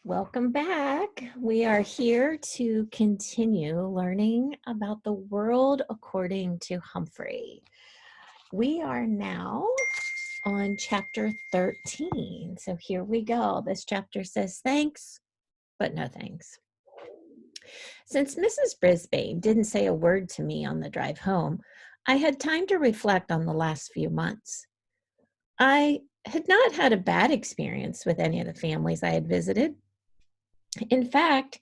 Welcome back. We are here to continue learning about the world according to Humphrey. We are now on chapter 13. So here we go. This chapter says thanks, but no thanks. Since Mrs. Brisbane didn't say a word to me on the drive home, I had time to reflect on the last few months. I had not had a bad experience with any of the families I had visited. In fact,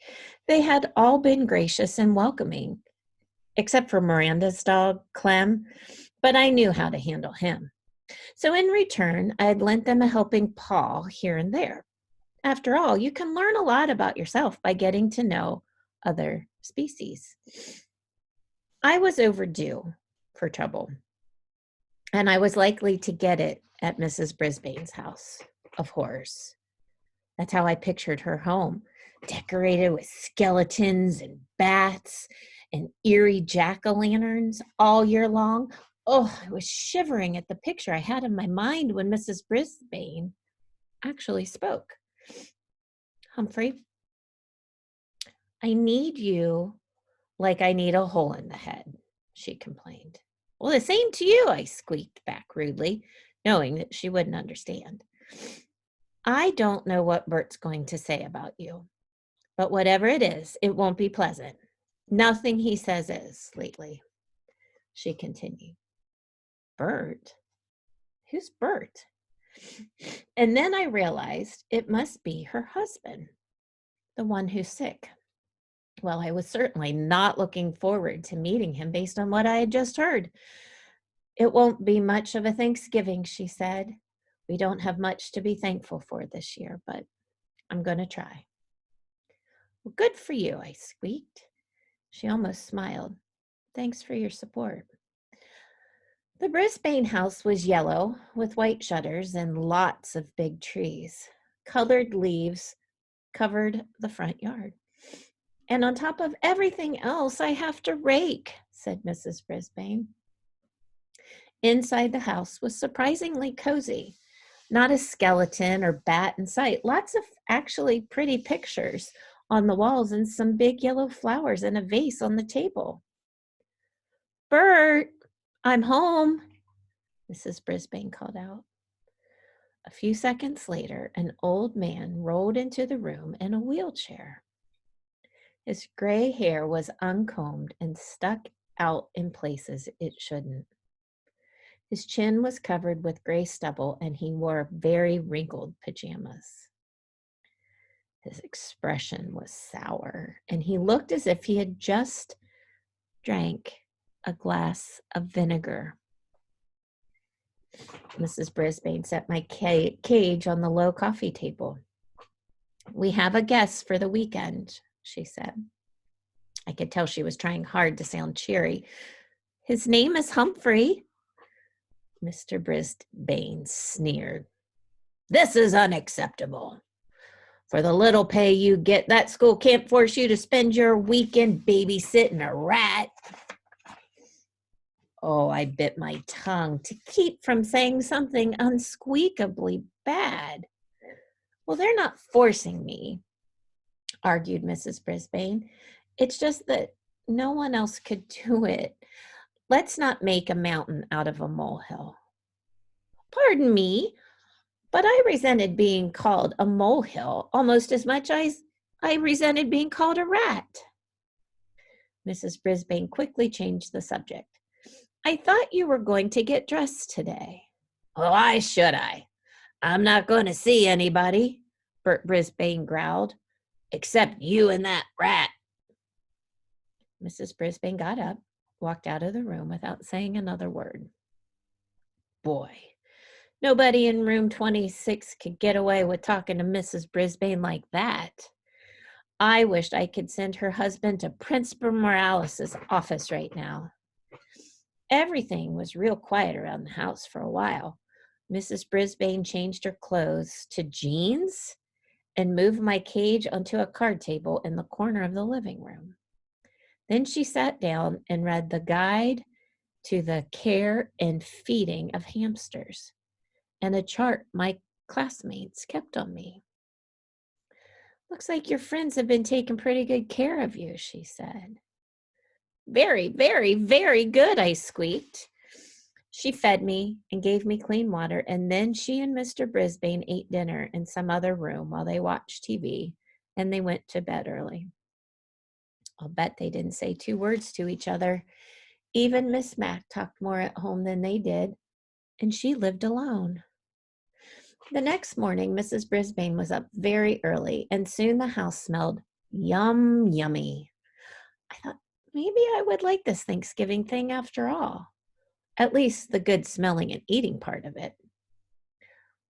they had all been gracious and welcoming, except for Miranda's dog, Clem, but I knew how to handle him. So in return, I had lent them a helping paw here and there. After all, you can learn a lot about yourself by getting to know other species. I was overdue for trouble, and I was likely to get it at Mrs. Brisbane's house of horrors. That's how I pictured her home, decorated with skeletons and bats and eerie jack-o'-lanterns all year long. Oh, I was shivering at the picture I had in my mind when Mrs. Brisbane actually spoke. Humphrey, I need you like I need a hole in the head, she complained. Well, the same to you, I squeaked back rudely, knowing that she wouldn't understand. I don't know what Bert's going to say about you, but whatever it is, it won't be pleasant. Nothing he says is lately, she continued. Bert? Who's Bert? And then I realized it must be her husband, the one who's sick. Well, I was certainly not looking forward to meeting him based on what I had just heard. It won't be much of a Thanksgiving, she said. We don't have much to be thankful for this year, but I'm going to try. Well, good for you, I squeaked. She almost smiled. Thanks for your support. The Brisbane house was yellow with white shutters and lots of big trees. Colored leaves covered the front yard. And on top of everything else, I have to rake, said Mrs. Brisbane. Inside the house was surprisingly cozy. Not a skeleton or bat in sight. Lots of actually pretty pictures on the walls and some big yellow flowers in a vase on the table. Bert, I'm home, Mrs. Brisbane called out. A few seconds later, an old man rolled into the room in a wheelchair. His gray hair was uncombed and stuck out in places it shouldn't. His chin was covered with gray stubble, and he wore very wrinkled pajamas. His expression was sour, and he looked as if he had just drank a glass of vinegar. Mrs. Brisbane set my cage on the low coffee table. We have a guest for the weekend, she said. I could tell she was trying hard to sound cheery. His name is Humphrey. Mr. Brisbane sneered. This is unacceptable. For the little pay you get, that school can't force you to spend your weekend babysitting a rat. Oh, I bit my tongue to keep from saying something unsqueakably bad. Well, they're not forcing me, argued Mrs. Brisbane. It's just that no one else could do it. Let's not make a mountain out of a molehill. Pardon me, but I resented being called a molehill almost as much as I resented being called a rat. Mrs. Brisbane quickly changed the subject. I thought you were going to get dressed today. Well, why should I? I'm not going to see anybody, Bert Brisbane growled, except you and that rat. Mrs. Brisbane got up, walked out of the room without saying another word. Boy, nobody in room 26 could get away with talking to Mrs. Brisbane like that. I wished I could send her husband to Principal Morales' office right now. Everything was real quiet around the house for a while. Mrs. Brisbane changed her clothes to jeans and moved my cage onto a card table in the corner of the living room. Then she sat down and read the guide to the care and feeding of hamsters and a chart my classmates kept on me. Looks like your friends have been taking pretty good care of you, she said. Very, very, very good, I squeaked. She fed me and gave me clean water, and then she and Mr. Brisbane ate dinner in some other room while they watched TV, and they went to bed early. I'll bet they didn't say 2 words to each other. Even Miss Mac talked more at home than they did, and she lived alone. The next morning, Mrs. Brisbane was up very early, and soon the house smelled yummy. I thought maybe I would like this Thanksgiving thing after all, at least the good smelling and eating part of it.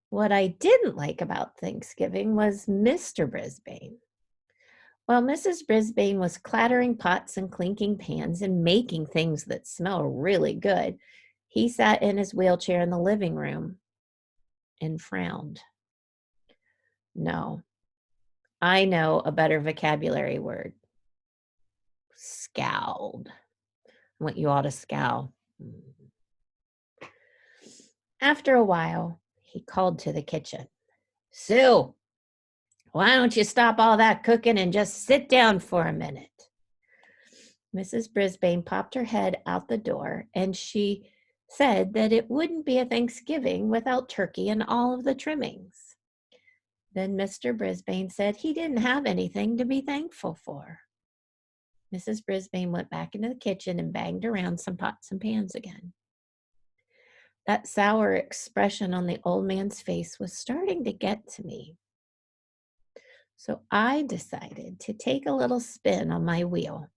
What I didn't like about Thanksgiving was Mr. Brisbane. While Mrs. Brisbane was clattering pots and clinking pans and making things that smell really good, he sat in his wheelchair in the living room and frowned. No, I know a better vocabulary word. Scowled. I want you all to scowl. After a while, he called to the kitchen. Sue, why don't you stop all that cooking and just sit down for a minute? Mrs. Brisbane popped her head out the door, and she said that it wouldn't be a Thanksgiving without turkey and all of the trimmings. Then Mr. Brisbane said he didn't have anything to be thankful for. Mrs. Brisbane went back into the kitchen and banged around some pots and pans again. That sour expression on the old man's face was starting to get to me. So I decided to take a little spin on my wheel.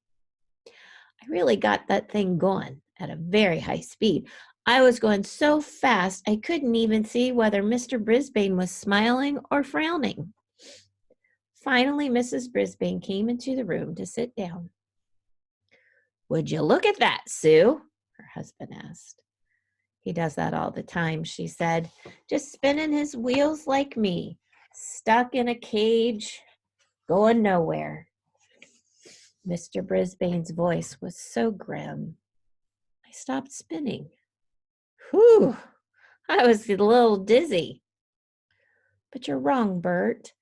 I really got that thing going at a very high speed. I was going so fast I couldn't even see whether Mr. Brisbane was smiling or frowning. Finally, Mrs. Brisbane came into the room to sit down. Would you look at that, Sue? Her husband asked. He does that all the time, she said, just spinning his wheels like me, stuck in a cage, going nowhere. Mr. Brisbane's voice was so grim. I stopped spinning. Whew, I was a little dizzy. But you're wrong, Bert.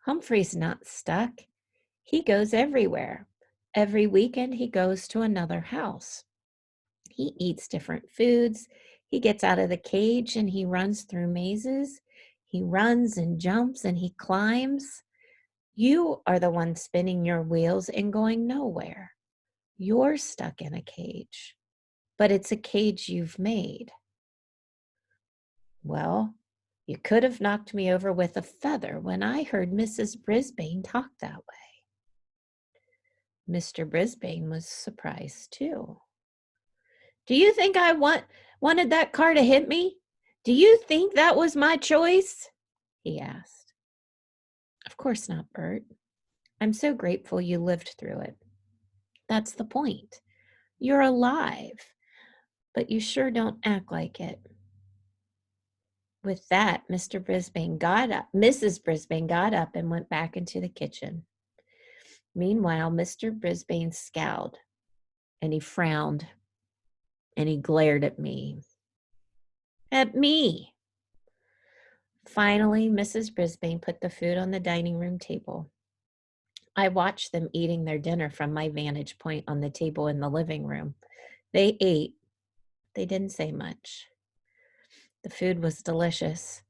Humphrey's not stuck. He goes everywhere. Every weekend he goes to another house. He eats different foods. He gets out of the cage and he runs through mazes. He runs and jumps and he climbs. You are the one spinning your wheels and going nowhere. You're stuck in a cage, but it's a cage you've made. Well, you could have knocked me over with a feather when I heard Mrs. Brisbane talk that way. Mr. Brisbane was surprised too. Do you think I wanted that car to hit me? Do you think that was my choice? He asked. Of course not, Bert. I'm so grateful you lived through it. That's the point. You're alive, but you sure don't act like it. With that, Mrs. Brisbane got up and went back into the kitchen. Meanwhile, Mr. Brisbane scowled, and he frowned, and he glared at me. At me! Finally, Mrs. Brisbane put the food on the dining room table. I watched them eating their dinner from my vantage point on the table in the living room. They ate. They didn't say much. The food was delicious,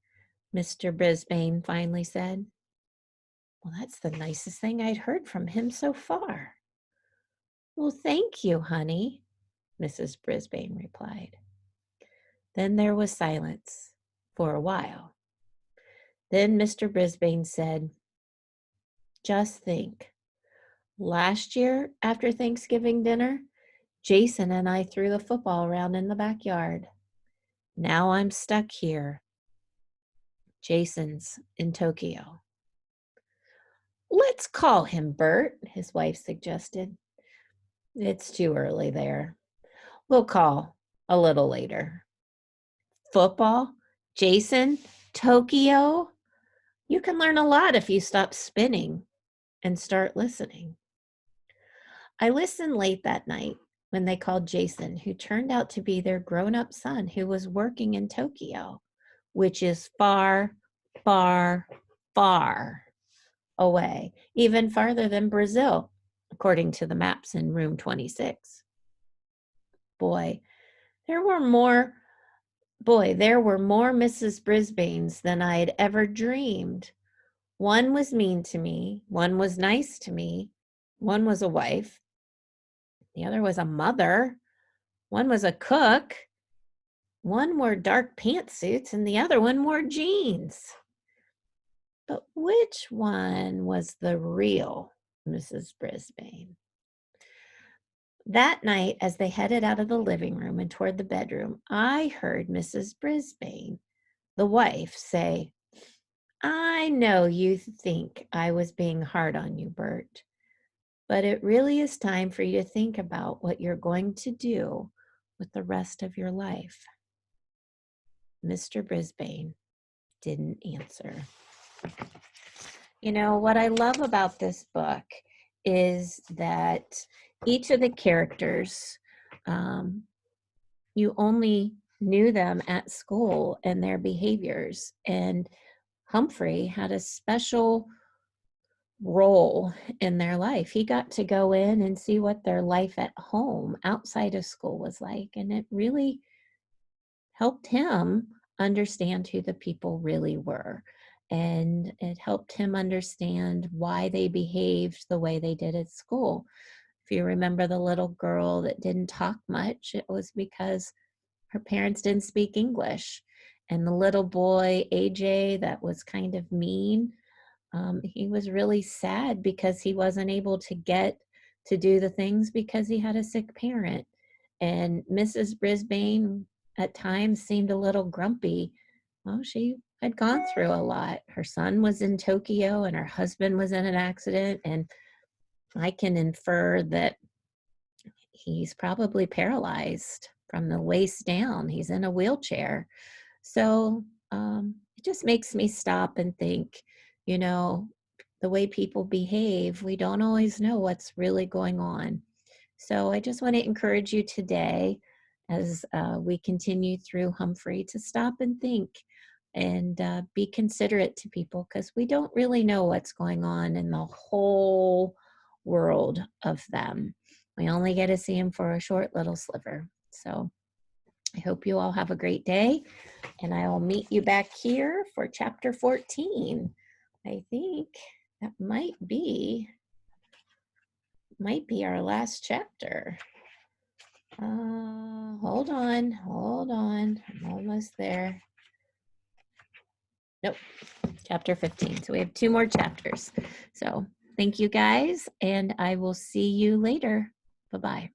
Mr. Brisbane finally said. Well, that's the nicest thing I'd heard from him so far. Well, thank you, honey, Mrs. Brisbane replied. Then there was silence for a while. Then Mr. Brisbane said, just think, last year after Thanksgiving dinner, Jason and I threw the football around in the backyard. Now I'm stuck here. Jason's in Tokyo. Let's call him Bert, his wife suggested. It's too early there. We'll call a little later. Football? Jason? Tokyo? You can learn a lot if you stop spinning and start listening. I listened late that night when they called Jason, who turned out to be their grown-up son who was working in Tokyo, which is far, far, far away, even farther than Brazil, according to the maps in room 26. Boy, there were more Mrs. Brisbanes than I had ever dreamed. One was mean to me, one was nice to me, one was a wife, the other was a mother, one was a cook, one wore dark pantsuits, and the other one wore jeans. But which one was the real Mrs. Brisbane? That night, as they headed out of the living room and toward the bedroom, I heard Mrs. Brisbane, the wife, say, "I know you think I was being hard on you, Bert, but it really is time for you to think about what you're going to do with the rest of your life." Mr. Brisbane didn't answer. You know, what I love about this book is that each of the characters, you only knew them at school and their behaviors. And Humphrey had a special role in their life. He got to go in and see what their life at home outside of school was like. And it really helped him understand who the people really were. And it helped him understand why they behaved the way they did at school. If you remember the little girl that didn't talk much, it was because her parents didn't speak English. And the little boy, AJ, that was kind of mean, he was really sad because he wasn't able to get to do the things because he had a sick parent. And Mrs. Brisbane at times seemed a little grumpy. Well, she had gone through a lot. Her son was in Tokyo and her husband was in an accident. And I can infer that he's probably paralyzed from the waist down. He's in a wheelchair. So it just makes me stop and think, you know, the way people behave, we don't always know what's really going on. So I just want to encourage you today as we continue through Humphrey to stop and think and be considerate to people, because we don't really know what's going on in the whole world of them. We only get to see them for a short little sliver. So I hope you all have a great day, and I will meet you back here for chapter 14. I think that might be our last chapter. Hold on. I'm almost there. Nope, chapter 15. So we have 2 more chapters. So thank you guys, and I will see you later. Bye-bye.